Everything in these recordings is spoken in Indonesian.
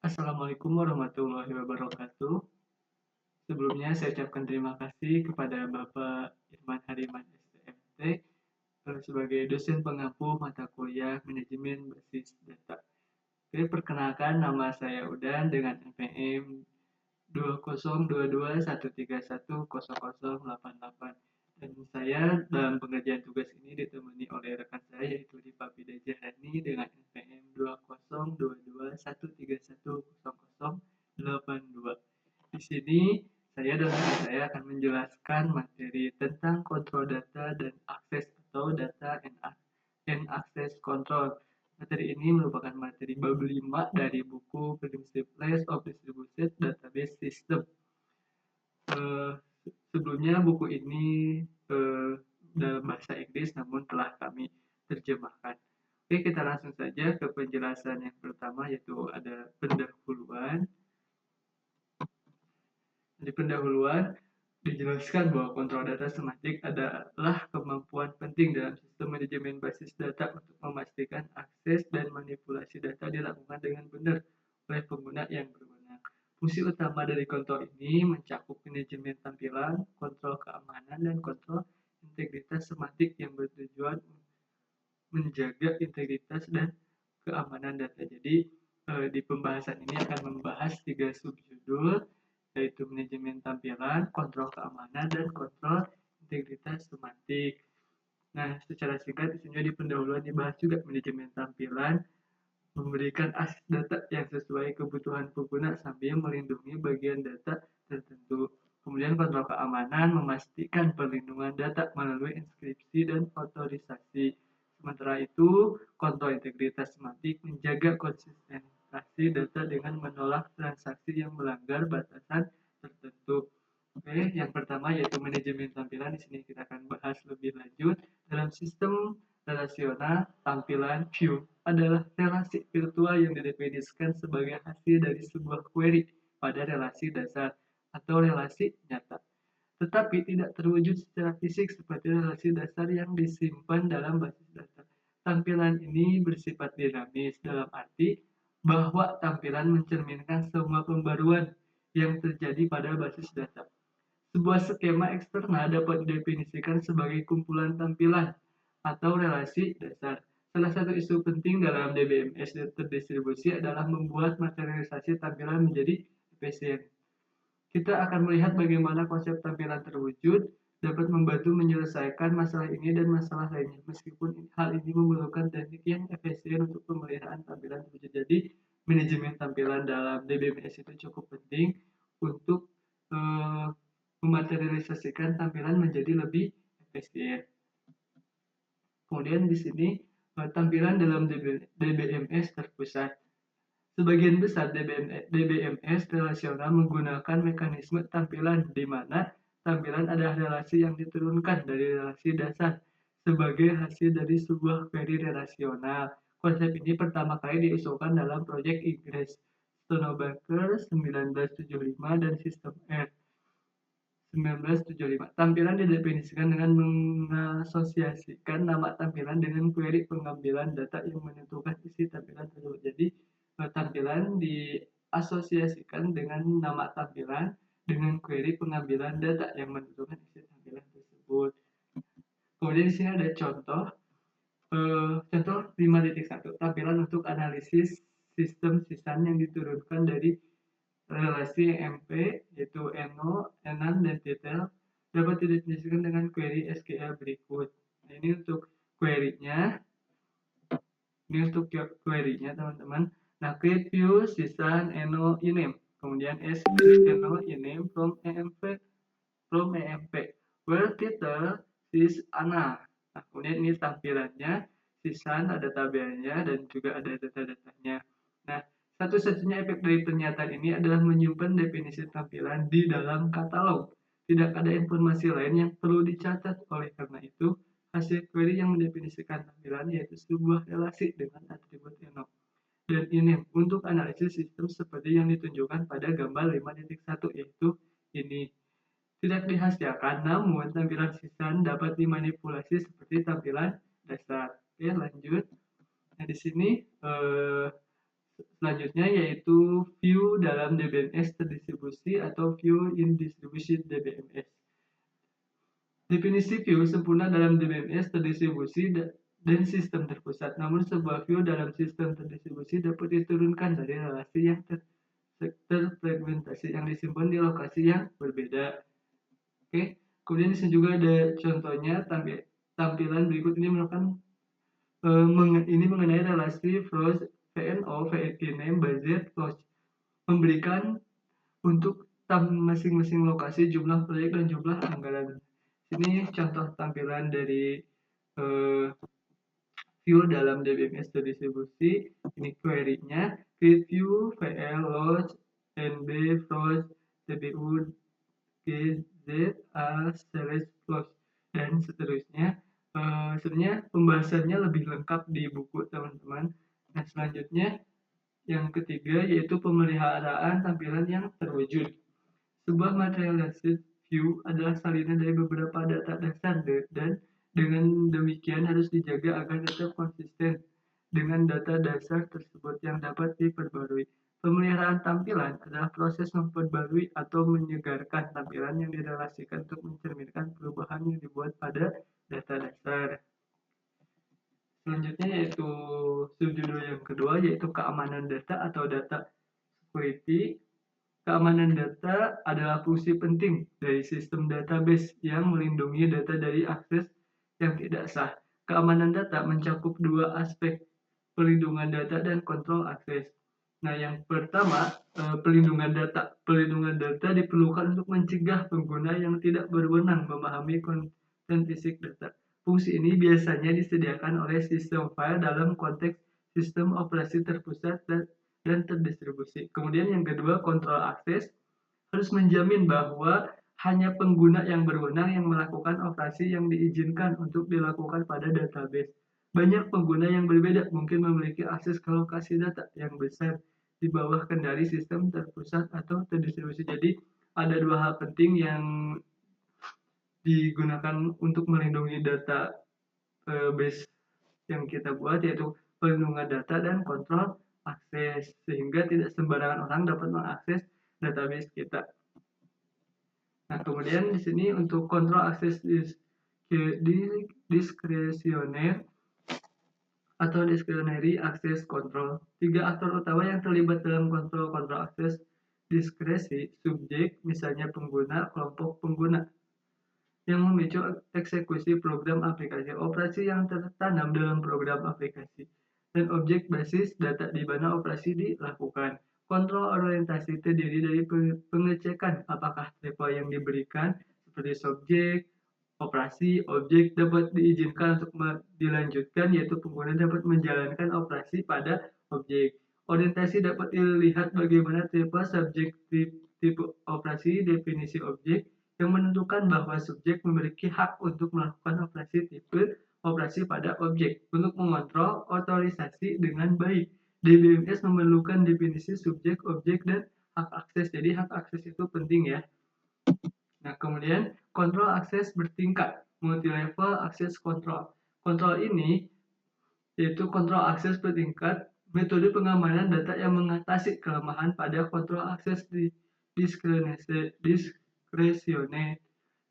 Assalamualaikum warahmatullahi wabarakatuh. Sebelumnya saya ucapkan terima kasih kepada Bapak Irman Hariman STMT sebagai dosen pengampu mata kuliah Manajemen Basis Data. Oke, perkenalkan nama saya Udan dengan NPM 202213100888. Dan saya dalam pengerjaan tugas ini ditemani oleh rekan saya yaitu Diva Pida Jahrani dengan NPM 202213100882. Di sini saya dan rekan saya akan menjelaskan materi tentang kontrol data dan akses atau data and access control. Materi ini merupakan materi bab 5 dari buku Principles of Distributed Database System. Sebelumnya buku ini dalam bahasa Inggris namun telah kami terjemahkan. Oke, kita langsung saja ke penjelasan yang pertama yaitu ada pendahuluan. Di pendahuluan dijelaskan bahwa kontrol data semantik adalah kemampuan penting dalam sistem manajemen basis data untuk memastikan akses dan manipulasi data dilakukan dengan benar oleh pengguna yang berwenang. Fungsi utama dari kontrol ini mencakup manajemen tampilan, kontrol keamanan, dan kontrol integritas semantik yang bertujuan menjaga integritas dan keamanan data. Jadi di pembahasan ini akan membahas 3 subjudul yaitu manajemen tampilan, kontrol keamanan, dan kontrol integritas semantik. Nah, secara singkat di sini di pendahuluan dibahas juga manajemen tampilan, memberikan akses data yang sesuai kebutuhan pengguna sambil melindungi bagian data tertentu. Kemudian kontrol keamanan memastikan perlindungan data melalui inskripsi dan otorisasi. Sementara itu, kontrol integritas semantik menjaga konsistensi data dengan menolak transaksi yang melanggar batasan tertentu. Oke, yang pertama yaitu manajemen tampilan. Di sini kita akan bahas lebih lanjut. Dalam sistem relasional, tampilan view adalah relasi virtual yang didefinisikan sebagai hasil dari sebuah query pada relasi dasar atau relasi nyata, tetapi tidak terwujud secara fisik seperti relasi dasar yang disimpan dalam basis data. Tampilan ini bersifat dinamis dalam arti bahwa tampilan mencerminkan semua pembaruan yang terjadi pada basis data. Sebuah skema eksternal dapat didefinisikan sebagai kumpulan tampilan atau relasi dasar. Salah satu isu penting dalam DBMS terdistribusi adalah membuat materialisasi tampilan menjadi efisien. Kita akan melihat bagaimana konsep tampilan terwujud dapat membantu menyelesaikan masalah ini dan masalah lainnya, meskipun hal ini memerlukan teknik yang efisien untuk pemeliharaan tampilan terwujud. Jadi, manajemen tampilan dalam DBMS itu cukup penting untuk mematerialisasikan tampilan menjadi lebih efisien. Kemudian di sini tampilan dalam DBMS terpusat. Sebagian besar DBMS relasional menggunakan mekanisme tampilan di mana tampilan adalah relasi yang diturunkan dari relasi dasar sebagai hasil dari sebuah query relasional. Konsep ini pertama kali diusulkan dalam proyek Inggris Stonebaker 1975 dan sistem R 1975. Tampilan didefinisikan dengan mengasosiasikan nama tampilan dengan query pengambilan data yang menentukan isi tampilan tersebut. Jadi tampilan diasosiasikan dengan nama tampilan dengan query pengambilan data yang menentukan isi tampilan tersebut. Kemudian di sini ada contoh 5.1 tampilan untuk analisis sistem sisan yang diturunkan dari relasi MP yaitu NO, NaN, dan detail dapat didefinisikan dengan query SQL berikut. Nah, ini untuk query-nya. Teman-teman. Nah, create view sisan NO ename. Kemudian S NO ename from EMP where title is Ana. Nah, kemudian ini tampilannya, sisan ada tabelnya dan juga ada data-datanya. Nah, satu-satunya efek dari pernyataan ini adalah menyimpan definisi tampilan di dalam katalog. Tidak ada informasi lain yang perlu dicatat. Oleh karena itu, hasil query yang mendefinisikan tampilan yaitu sebuah relasi dengan atribut enum dan ename untuk analisis sistem seperti yang ditunjukkan pada gambar 5.1 yaitu ini. Tidak dihasilkan, namun tampilan sisan dapat dimanipulasi seperti tampilan dasar. Oke, lanjut. Nah, di sini Selanjutnya yaitu view dalam DBMS terdistribusi atau view in distributed DBMS. Definisi view sempurna dalam DBMS terdistribusi dan sistem terpusat. Namun sebuah view dalam sistem terdistribusi dapat diturunkan dari relasi yang terfragmentasi yang disimpan di lokasi yang berbeda. Oke, kemudian di sini juga ada contohnya tampilan berikut ini merupakan ini mengenai relasi flows VNO, VNP name, budget, flows memberikan untuk masing-masing lokasi jumlah proyek dan jumlah anggaran. Ini contoh tampilan dari view dalam DBMS terdistribusi. Ini query-nya create view VL load NB flows TBU GZ A series flows dan seterusnya. Sebenarnya pembahasannya lebih lengkap di buku teman-teman. Nah, selanjutnya yang ketiga yaitu pemeliharaan tampilan yang terwujud. Sebuah materialized view adalah salinan dari beberapa data dasar dan dengan demikian harus dijaga agar tetap konsisten dengan data dasar tersebut yang dapat diperbarui. Pemeliharaan tampilan adalah proses memperbarui atau menyegarkan tampilan yang direlasikan untuk mencerminkan perubahan yang dibuat pada data dasar. Selanjutnya yaitu subjudul yang kedua yaitu keamanan data atau data security. Keamanan data adalah fungsi penting dari sistem database yang melindungi data dari akses yang tidak sah. Keamanan data mencakup dua aspek, pelindungan data dan kontrol akses. Nah, yang pertama, pelindungan data. Pelindungan data diperlukan untuk mencegah pengguna yang tidak berwenang memahami konten fisik data. Fungsi ini biasanya disediakan oleh sistem file dalam konteks sistem operasi terpusat dan terdistribusi. Kemudian yang kedua, kontrol akses harus menjamin bahwa hanya pengguna yang berwenang yang melakukan operasi yang diizinkan untuk dilakukan pada database. Banyak pengguna yang berbeda mungkin memiliki akses ke lokasi data yang besar di bawah kendali sistem terpusat atau terdistribusi. Jadi ada dua hal penting yang digunakan untuk melindungi data base yang kita buat, yaitu perlindungan data dan kontrol akses, sehingga tidak sembarangan orang dapat mengakses database kita. Nah, kemudian di sini untuk kontrol akses diskresioner atau discretionary access control. Tiga aktor utama yang terlibat dalam kontrol akses diskresi, subjek, misalnya pengguna, kelompok pengguna, yang memicu eksekusi program aplikasi, operasi yang tertanam dalam program aplikasi, dan objek basis data di mana operasi dilakukan. Kontrol orientasi terdiri dari pengecekan apakah tipe yang diberikan seperti subjek, operasi, objek dapat diizinkan untuk dilanjutkan, yaitu pengguna dapat menjalankan operasi pada objek. Orientasi dapat dilihat bagaimana tipe subjek, tipe operasi, definisi objek, yang menentukan bahwa subjek memiliki hak untuk melakukan operasi tipe operasi pada objek. Untuk mengontrol otorisasi dengan baik, DBMS memerlukan definisi subjek, objek, dan hak akses. Jadi hak akses itu penting ya. Nah, kemudian kontrol akses bertingkat, multi-level access control. Kontrol ini yaitu kontrol akses bertingkat, metode pengamanan data yang mengatasi kelemahan pada kontrol akses diskresioner,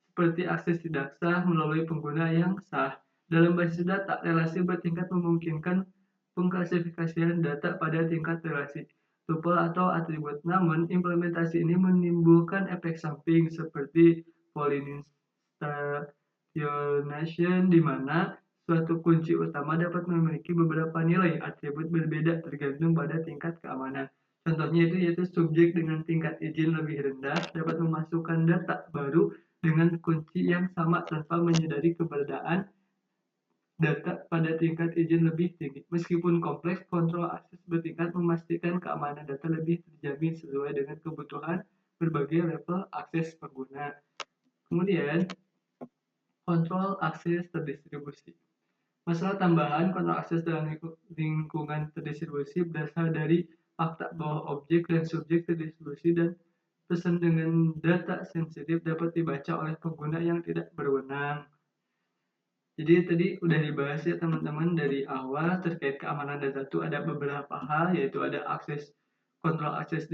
seperti akses tidak sah melalui pengguna yang sah. Dalam basis data, relasi bertingkat memungkinkan pengklasifikasian data pada tingkat relasi, tuple atau atribut. Namun, implementasi ini menimbulkan efek samping seperti polyinstantiation, di mana suatu kunci utama dapat memiliki beberapa nilai atribut berbeda tergantung pada tingkat keamanan. Contohnya yaitu subjek dengan tingkat izin lebih rendah dapat memasukkan data baru dengan kunci yang sama tanpa menyadari keberadaan data pada tingkat izin lebih tinggi. Meskipun kompleks, kontrol akses bertingkat memastikan keamanan data lebih terjamin sesuai dengan kebutuhan berbagai level akses pengguna. Kemudian, kontrol akses terdistribusi. Masalah tambahan kontrol akses dalam lingkungan terdistribusi berasal dari fakta bahwa objek dan subjek terdistribusi dan pesan dengan data sensitif dapat dibaca oleh pengguna yang tidak berwenang. Jadi tadi udah dibahas ya teman-teman dari awal terkait keamanan data itu ada beberapa hal, yaitu ada kontrol akses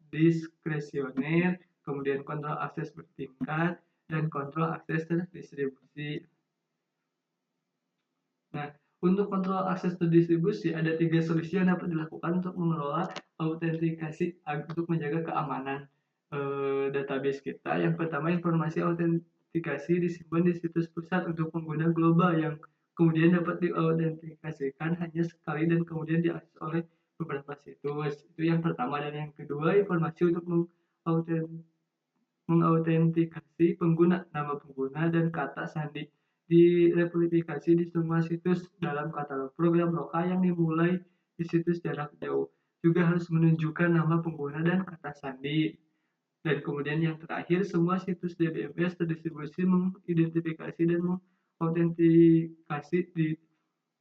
diskresioner, kemudian kontrol akses bertingkat, dan kontrol akses terdistribusi. Nah, untuk kontrol akses terdistribusi ada 3 solusi yang dapat dilakukan untuk mengelola autentikasi untuk menjaga keamanan database kita. Yang pertama, informasi autentikasi disimpan di situs pusat untuk pengguna global yang kemudian dapat diautentikasikan hanya sekali dan kemudian diakses oleh beberapa situs. Itu yang pertama. Dan yang kedua, informasi untuk mengautentikasi pengguna, nama pengguna, dan kata sandi direplikasi di semua situs dalam katalog program lokal yang dimulai di situs jarak jauh. Juga harus menunjukkan nama pengguna dan kata sandi. Dan kemudian yang terakhir, semua situs DBMS terdistribusi mengidentifikasi dan mengautentikasi di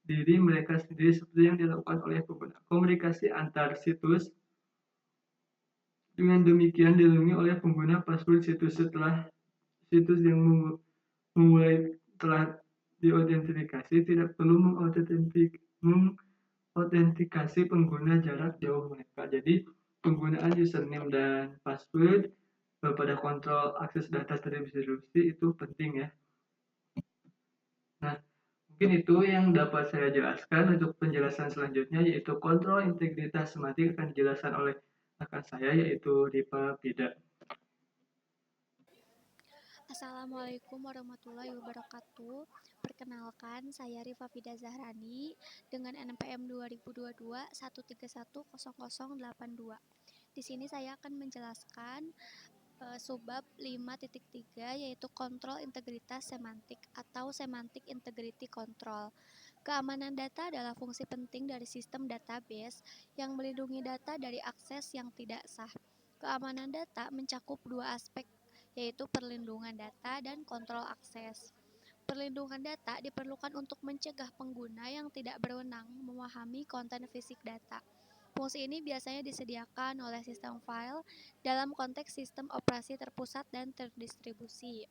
diri mereka sendiri seperti yang dilakukan oleh pengguna. Komunikasi antar situs dengan demikian dilindungi oleh pengguna password situs. Setelah situs yang memulai telah diidentifikasi, tidak perlu mengautentikasi pengguna jarak jauh mereka. Jadi penggunaan username dan password pada kontrol akses data terdistribusi itu penting ya. Nah, mungkin itu yang dapat saya jelaskan. Untuk penjelasan selanjutnya yaitu kontrol integritas semantik akan dijelaskan oleh rekan saya yaitu Rifa Pida. Assalamualaikum warahmatullahi wabarakatuh. Perkenalkan, saya Rifa Fida Zahrani dengan NPM 2022 1310082. Di sini saya akan menjelaskan subbab 5.3 yaitu kontrol integritas semantik atau semantic integrity control. Keamanan data adalah fungsi penting dari sistem database yang melindungi data dari akses yang tidak sah. Keamanan data mencakup dua aspek, yaitu perlindungan data dan kontrol akses. Perlindungan data diperlukan untuk mencegah pengguna yang tidak berwenang memahami konten fisik data. Fungsi ini biasanya disediakan oleh sistem file dalam konteks sistem operasi terpusat dan terdistribusi.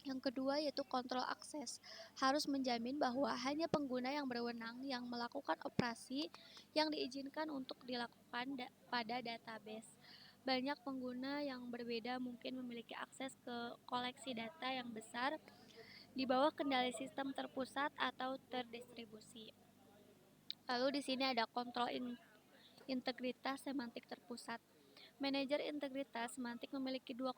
Yang kedua yaitu kontrol akses, harus menjamin bahwa hanya pengguna yang berwenang yang melakukan operasi yang diizinkan untuk dilakukan pada database. Banyak pengguna yang berbeda mungkin memiliki akses ke koleksi data yang besar di bawah kendali sistem terpusat atau terdistribusi. Lalu di sini ada kontrol integritas semantik terpusat. Manajer integritas semantik memiliki dua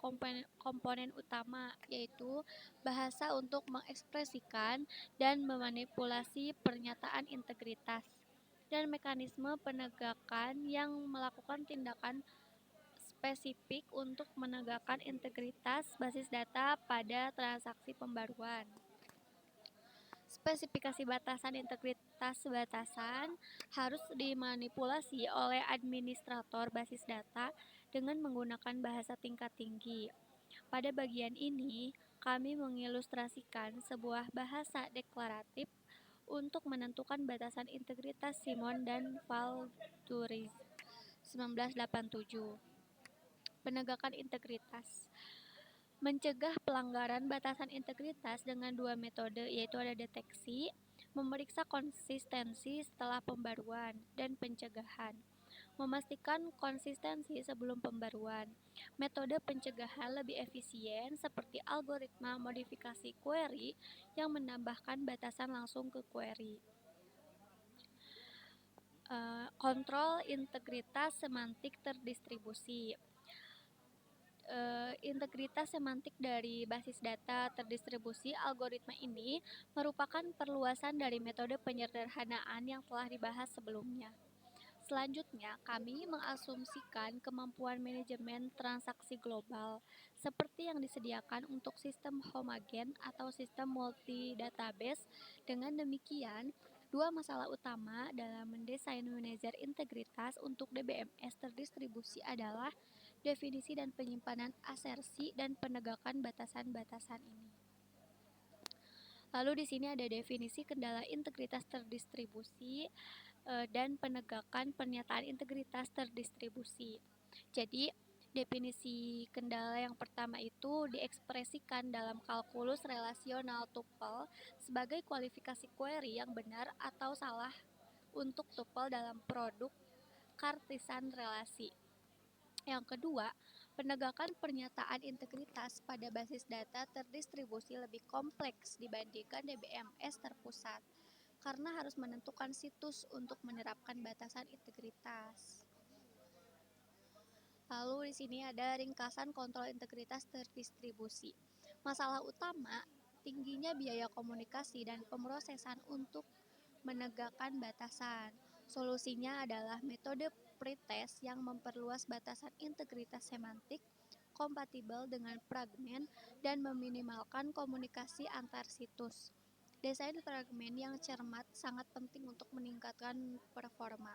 komponen utama, yaitu bahasa untuk mengekspresikan dan memanipulasi pernyataan integritas, dan mekanisme penegakan yang melakukan tindakan spesifik untuk menegakkan integritas basis data pada transaksi pembaruan. Spesifikasi batasan integritas batasan harus dimanipulasi oleh administrator basis data dengan menggunakan bahasa tingkat tinggi. Pada bagian ini, kami mengilustrasikan sebuah bahasa deklaratif untuk menentukan batasan integritas Simon dan Valdez 1987. Penegakan integritas mencegah pelanggaran batasan integritas dengan dua metode, yaitu ada deteksi, memeriksa konsistensi setelah pembaruan, dan pencegahan. Memastikan konsistensi sebelum pembaruan. Metode pencegahan lebih efisien seperti algoritma modifikasi query yang menambahkan batasan langsung ke query. Kontrol integritas semantik terdistribusi. Integritas semantik dari basis data terdistribusi algoritma ini merupakan perluasan dari metode penyederhanaan yang telah dibahas sebelumnya. Selanjutnya, kami mengasumsikan kemampuan manajemen transaksi global seperti yang disediakan untuk sistem homogen atau sistem multi-database. Dengan demikian, dua masalah utama dalam mendesain manajer integritas untuk DBMS terdistribusi adalah definisi dan penyimpanan asersi dan penegakan batasan-batasan ini. Lalu di sini ada definisi kendala integritas terdistribusi dan penegakan pernyataan integritas terdistribusi. Jadi, Definisi kendala yang pertama itu diekspresikan dalam kalkulus relasional tuple sebagai kualifikasi query yang benar atau salah untuk tuple dalam produk Cartesian relasi. Yang kedua, penegakan pernyataan integritas pada basis data terdistribusi lebih kompleks dibandingkan DBMS terpusat, karena harus menentukan situs untuk menerapkan batasan integritas. Lalu di sini ada ringkasan kontrol integritas terdistribusi. Masalah utama, tingginya biaya komunikasi dan pemrosesan untuk menegakkan batasan. Solusinya adalah metode pretest yang memperluas batasan integritas semantik kompatibel dengan fragmen dan meminimalkan komunikasi antar situs. Desain fragmen yang cermat sangat penting untuk meningkatkan performa.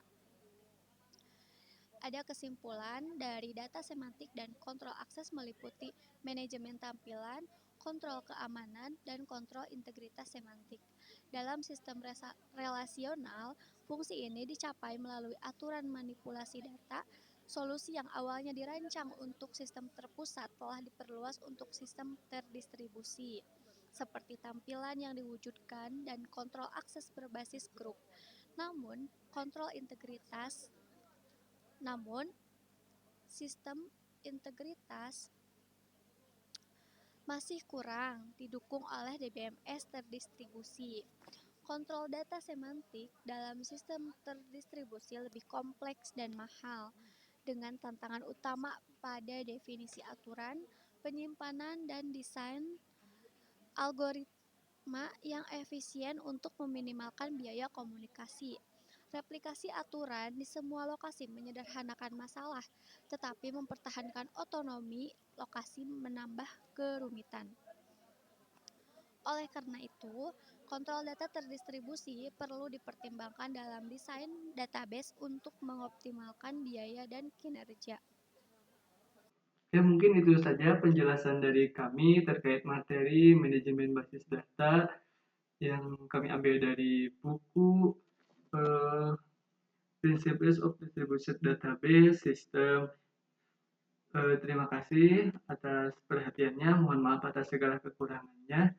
Ada kesimpulan dari data semantik dan kontrol akses meliputi manajemen tampilan, kontrol keamanan, dan kontrol integritas semantik. Dalam sistem relasional, fungsi ini dicapai melalui aturan manipulasi data. Solusi yang awalnya dirancang untuk sistem terpusat telah diperluas untuk sistem terdistribusi, seperti tampilan yang diwujudkan dan kontrol akses berbasis grup. Namun, kontrol integritas namun, sistem integritas masih kurang didukung oleh DBMS terdistribusi. Kontrol data semantik dalam sistem terdistribusi lebih kompleks dan mahal, dengan tantangan utama pada definisi aturan, penyimpanan, dan desain algoritma yang efisien untuk meminimalkan biaya komunikasi. Replikasi aturan di semua lokasi menyederhanakan masalah, tetapi mempertahankan otonomi lokasi menambah kerumitan. Oleh karena itu, kontrol data terdistribusi perlu dipertimbangkan dalam desain database untuk mengoptimalkan biaya dan kinerja. Ya, mungkin itu saja penjelasan dari kami terkait materi manajemen basis data yang kami ambil dari buku Principles of Distributed Database System. Terima kasih atas perhatiannya. Mohon maaf atas segala kekurangannya.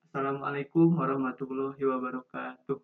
Assalamualaikum warahmatullahi wabarakatuh.